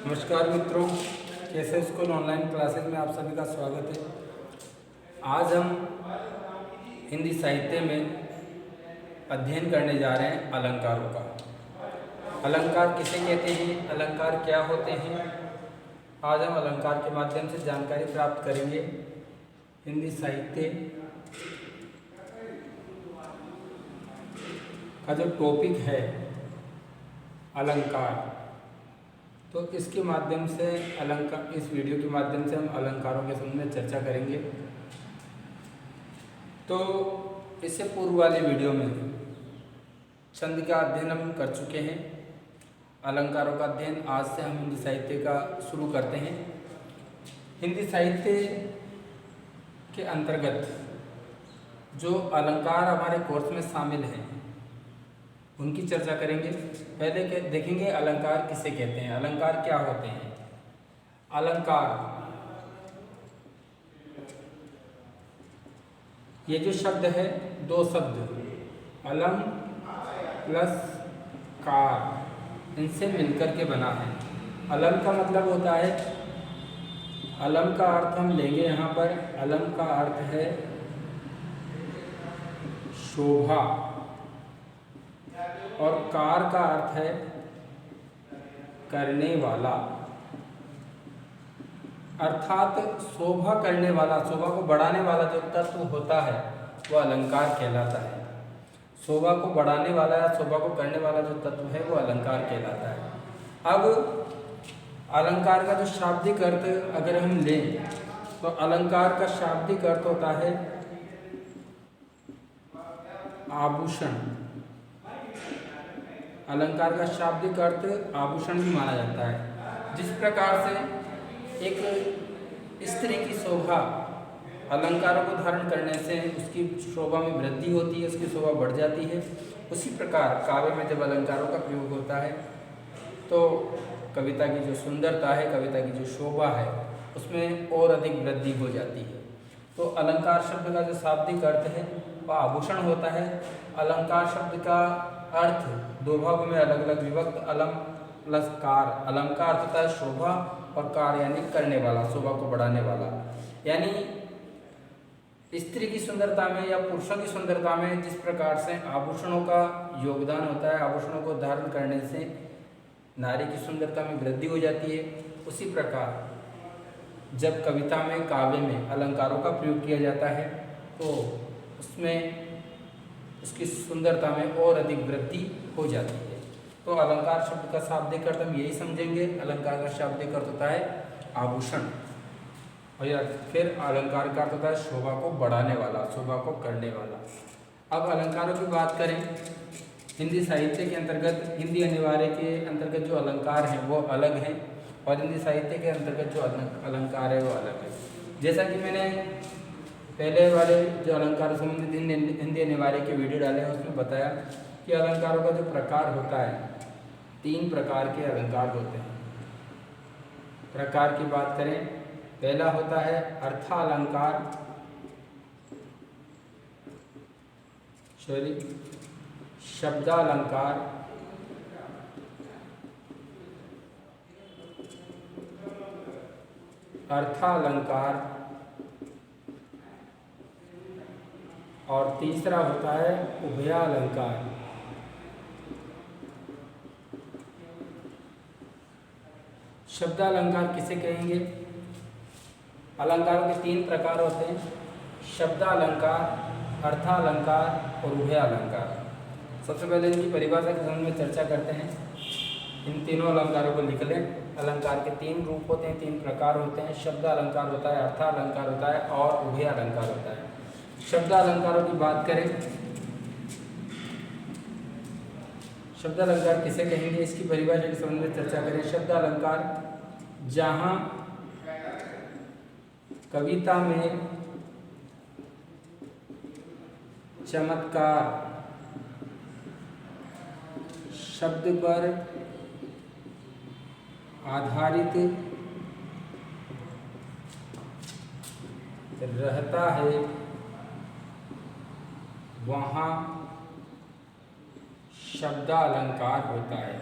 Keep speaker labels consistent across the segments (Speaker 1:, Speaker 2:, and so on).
Speaker 1: नमस्कार मित्रों, कैसे स्कूल ऑनलाइन क्लासेस में आप सभी का स्वागत है। आज हम हिंदी साहित्य में अध्ययन करने जा रहे हैं अलंकारों का। अलंकार किसे कहते हैं, अलंकार क्या होते हैं, आज हम अलंकार के माध्यम से जानकारी प्राप्त करेंगे। हिंदी साहित्य का जो टॉपिक है अलंकार, तो इसके माध्यम से इस वीडियो के माध्यम से हम अलंकारों के संबंध में चर्चा करेंगे। तो इससे पूर्व वाले वीडियो में छंद का अध्ययन हम कर चुके हैं। अलंकारों का अध्ययन आज से हम हिंदी साहित्य का शुरू करते हैं। हिंदी साहित्य के अंतर्गत जो अलंकार हमारे कोर्स में शामिल हैं उनकी चर्चा करेंगे। पहले देखेंगे अलंकार किसे कहते हैं, अलंकार क्या होते हैं। अलंकार, ये जो शब्द है, दो शब्द अलम प्लस कार, इनसे मिलकर के बना है। अलम का मतलब होता है, अलम का अर्थ हम लेंगे यहाँ पर, अलम का अर्थ है शोभा और कार का अर्थ है करने वाला, अर्थात शोभा करने वाला, शोभा को बढ़ाने वाला जो तत्व होता है वो अलंकार कहलाता है। शोभा को बढ़ाने वाला या शोभा को करने वाला जो तत्व है वो अलंकार कहलाता है। अब अलंकार का जो शाब्दिक अर्थ अगर हम लें तो अलंकार का शाब्दिक अर्थ होता है आभूषण। अलंकार का शाब्दिक अर्थ आभूषण भी माना जाता है। जिस प्रकार से एक स्त्री की शोभा अलंकारों को धारण करने से उसकी शोभा में वृद्धि होती है, उसकी शोभा बढ़ जाती है, उसी प्रकार काव्य में जब अलंकारों का प्रयोग होता है तो कविता की जो सुंदरता है, कविता की जो शोभा है, उसमें और अधिक वृद्धि हो जाती है। तो अलंकार शब्द का जो शाब्दिक अर्थ है वह आभूषण होता है। अलंकार शब्द का अर्थ दो भागों में अलग अलग विभक्त, अलम प्लस कार। अलम का अर्थ होता है शोभा और कार यानी करने वाला, शोभा को बढ़ाने वाला। यानी स्त्री की सुंदरता में या पुरुषों की सुंदरता में जिस प्रकार से आभूषणों का योगदान होता है, आभूषणों को धारण करने से नारी की सुंदरता में वृद्धि हो जाती है, उसी प्रकार जब कविता में, काव्य में अलंकारों का प्रयोग किया जाता है तो उसमें उसकी सुंदरता में और अधिक वृद्धि हो जाती है। तो अलंकार शब्द का शाब्दिक अर्थ हम यही समझेंगे। अलंकार का शाब्दिक अर्थ होता है आभूषण, और या फिर अलंकार का अर्थ होता है शोभा को बढ़ाने वाला, शोभा को करने वाला। अब अलंकारों की बात करें, हिंदी साहित्य के अंतर्गत, हिंदी अनिवार्य के अंतर्गत जो अलंकार हैं वो अलग हैं, और हिंदी साहित्य के अंतर्गत जो अलंकार है वो अलग है। जैसा कि मैंने पहले वाले जो अलंकार संबंधित हिंदी अनिवार्य के वीडियो डाले हैं उसमें बताया कि अलंकारों का जो प्रकार होता है, 3 प्रकार के अलंकार होते हैं। प्रकार की बात करें, पहला होता है अर्थालंकार, शब्दालंकार, अर्थालंकार, और तीसरा होता है उभयालंकार। शब्दालंकार किसे कहेंगे? अलंकारों के 3 प्रकार होते हैं, शब्दालंकार, अर्थालंकार और उभयालंकार। सबसे पहले इनकी परिभाषा के संबंध में चर्चा करते हैं। इन तीनों अलंकारों को लिख लें। अलंकार के 3 रूप होते हैं, 3 प्रकार होते हैं। शब्दालंकार होता है, अर्थालंकार होता है और उभयालंकार होता है। शब्दालंकारों की बात करें, शब्दालंकार किसे कहेंगे, इसकी परिभाषा के संबंध में चर्चा करें। शब्दालंकार जहाँ कविता में चमत्कार शब्द पर आधारित रहता है वहाँ शब्दालंकार होता है।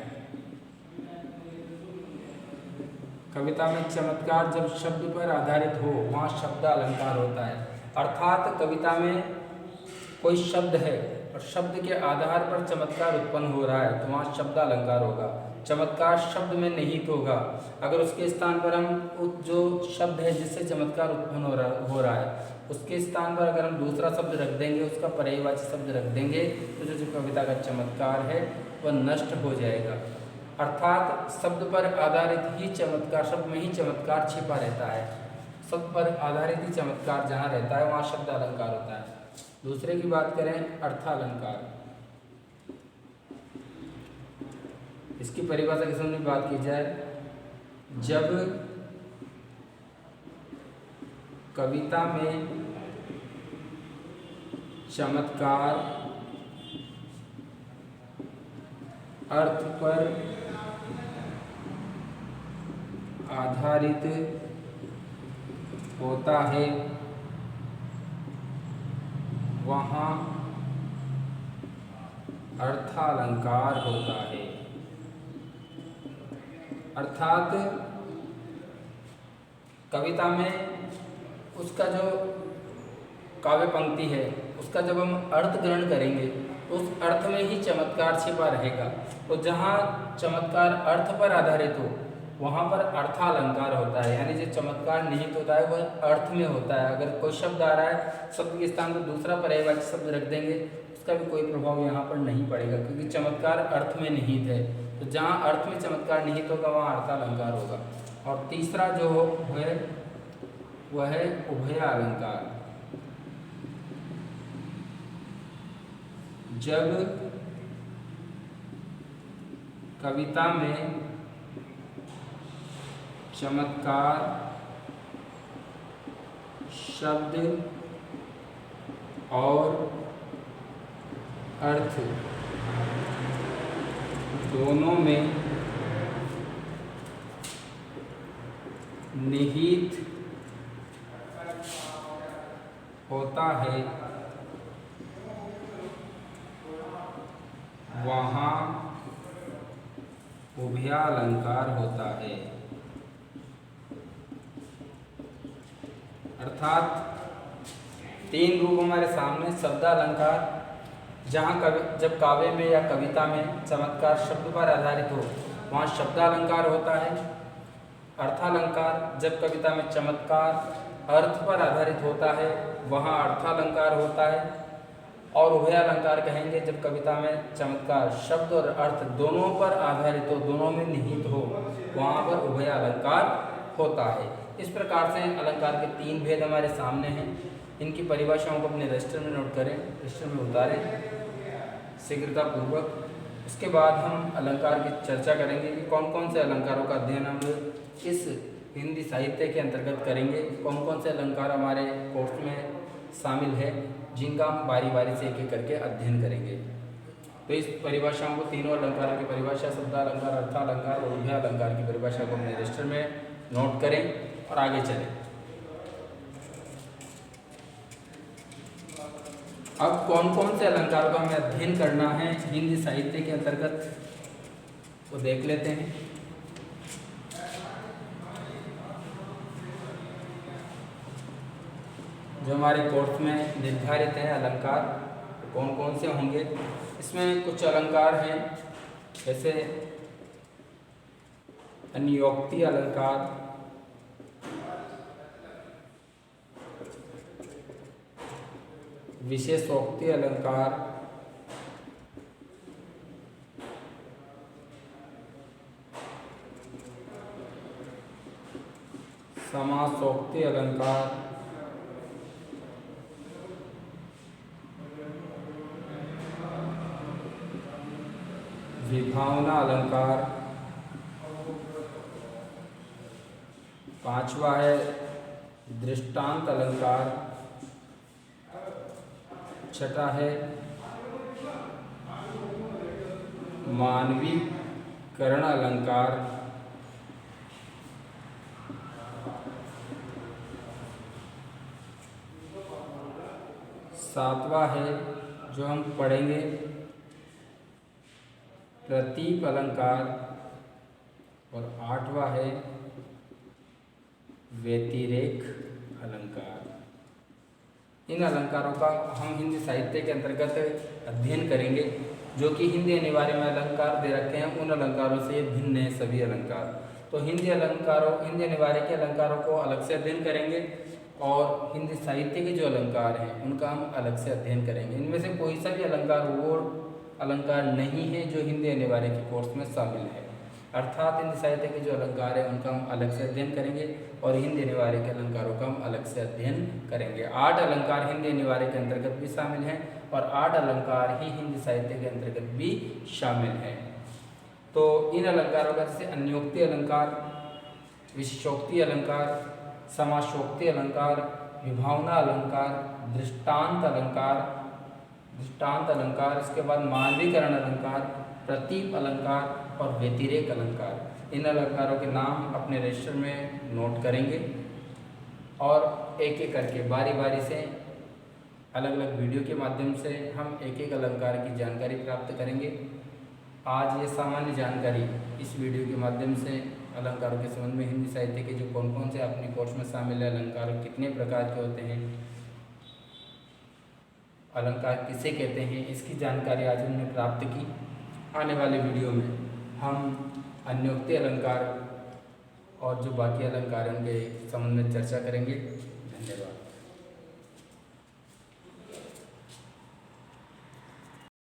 Speaker 1: कविता में चमत्कार जब शब्द पर आधारित हो वहाँ शब्द अलंकार होता है। अर्थात कविता में कोई शब्द है और शब्द के आधार पर चमत्कार उत्पन्न हो रहा है तो वहाँ शब्द अलंकार होगा। चमत्कार शब्द में निहित होगा। अगर उसके स्थान पर हम उस जो शब्द है जिससे चमत्कार उत्पन्न हो रहा है उसके स्थान पर अगर हम दूसरा शब्द रख देंगे, उसका पर्यायवाची शब्द रख देंगे तो जो कविता का चमत्कार है वह नष्ट हो जाएगा। अर्थात शब्द पर आधारित ही चमत्कार, शब्द में ही चमत्कार छिपा रहता है। शब्द पर आधारित ही चमत्कार जहाँ रहता है वहाँ शब्द अलंकार होता है। दूसरे की बात करें अर्थालंकार। इसकी परिभाषा के सामने बात की जाए, जब कविता में चमत्कार अर्थ पर आधारित होता है वहाँ अर्थालंकार होता है। अर्थात कविता में उसका जो काव्य पंक्ति है उसका जब हम अर्थ ग्रहण करेंगे तो उस अर्थ में ही चमत्कार छिपा रहेगा। तो जहाँ चमत्कार अर्थ पर आधारित हो वहाँ पर अर्थालंकार होता है, यानी जो चमत्कार निहित होता है वह अर्थ में होता है। अगर कोई शब्द आ रहा है, शब्द के स्थान पर दूसरा पर्यायवाची शब्द रख देंगे उसका भी कोई प्रभाव यहाँ पर नहीं पड़ेगा क्योंकि चमत्कार अर्थ में निहित है। तो जहाँ अर्थ में चमत्कार निहित होगा वहाँ अर्थालंकार होगा। और तीसरा जो है वह है उभयालंकार। जब कविता में चमत्कार शब्द और अर्थ दोनों में निहित होता है वहाँ उभयालंकार होता है। अर्थात तीन रूप हमारे सामने। शब्दालंकार जहाँ जब काव्य में या कविता में चमत्कार शब्द पर आधारित हो वहाँ शब्दालंकार होता है। अर्थालंकार जब कविता में चमत्कार अर्थ पर आधारित होता है वहाँ अर्थालंकार होता है। और उभयालंकार कहेंगे जब कविता में चमत्कार शब्द और अर्थ दोनों पर आधारित हो, दोनों में निहित हो, वहाँ पर उभयालंकार होता है। इस प्रकार से अलंकार के तीन भेद हमारे सामने हैं। इनकी परिभाषाओं को अपने रजिस्टर में नोट करें, रजिस्टर में उतारें शीघ्रतापूर्वक। इसके बाद हम अलंकार की चर्चा करेंगे कि कौन कौन से अलंकारों का अध्ययन हम इस हिंदी साहित्य के अंतर्गत करेंगे, कौन कौन से अलंकार हमारे कोर्स में शामिल है, जिनका हम बारी बारी से एक एक करके अध्ययन करेंगे। तो इस परिभाषाओं को, तीनों अलंकारों की परिभाषा, शब्दालंकार, अर्थालंकार और उभयालंकार की परिभाषा को अपने रजिस्टर में नोट करें और आगे चलें। अब कौन कौन से अलंकारों का हमें अध्ययन करना है हिंदी साहित्य के अंतर्गत वो देख लेते हैं। जो हमारे कोर्स में निर्धारित है अलंकार कौन कौन से होंगे, इसमें कुछ अलंकार हैं जैसे अन्योक्ति अलंकार, विशेषोक्ति अलंकार, समासोक्ति अलंकार, विभावना अलंकार, पांचवा है दृष्टांत अलंकार, छठा है मानवीकरण अलंकार, सातवां है जो हम पढ़ेंगे प्रतीक अलंकार और आठवां है व्यतिरेक अलंकार। इन अलंकारों का हम हिंदी साहित्य के अंतर्गत अध्ययन करेंगे। जो कि हिंदी अनिवार्य में अलंकार दे रखे हैं, उन अलंकारों से भिन्न है सभी अलंकार। तो हिंदी अनिवार्य के अलंकारों को अलग से अध्ययन करेंगे और हिंदी साहित्य के जो अलंकार हैं उनका हम अलग से अध्ययन करेंगे। इनमें से कोई सा भी अलंकार वो अलंकार नहीं है जो हिंदी अनिवार्य के कोर्स में शामिल है। अर्थात हिंदी साहित्य के जो अलंकार है उनका हम अलग से अध्ययन करेंगे और हिंदी अनिवार्य के अलंकारों का हम अलग से अध्ययन करेंगे। 8 अलंकार हिंदी अनिवार्य के अंतर्गत भी शामिल हैं और 8 अलंकार ही हिंदी साहित्य के अंतर्गत भी शामिल हैं। तो इन अलंकारों का जैसे अन्योक्ति अलंकार, विशेषोक्ति अलंकार, समासोक्ति अलंकार, विभावना अलंकार, दृष्टांत अलंकार, इसके बाद मानवीकरण अलंकार, प्रतीप अलंकार और व्यतिरेक अलंकार। इन अलंकारों के नाम अपने रजिस्टर में नोट करेंगे और एक एक करके बारी बारी से अलग अलग वीडियो के माध्यम से हम एक एक अलंकार की जानकारी प्राप्त करेंगे। आज ये सामान्य जानकारी इस वीडियो के माध्यम से अलंकारों के संबंध में हिंदी साहित्य के जो कौन कौन से अपने कोर्स में शामिल है, अलंकार कितने प्रकार के होते हैं, अलंकार किसे कहते हैं, इसकी जानकारी आज हमने प्राप्त की। आने वाले वीडियो में हम अन्योक्ति अलंकार और जो बाकी अलंकार हैं उनके संबंध में चर्चा करेंगे।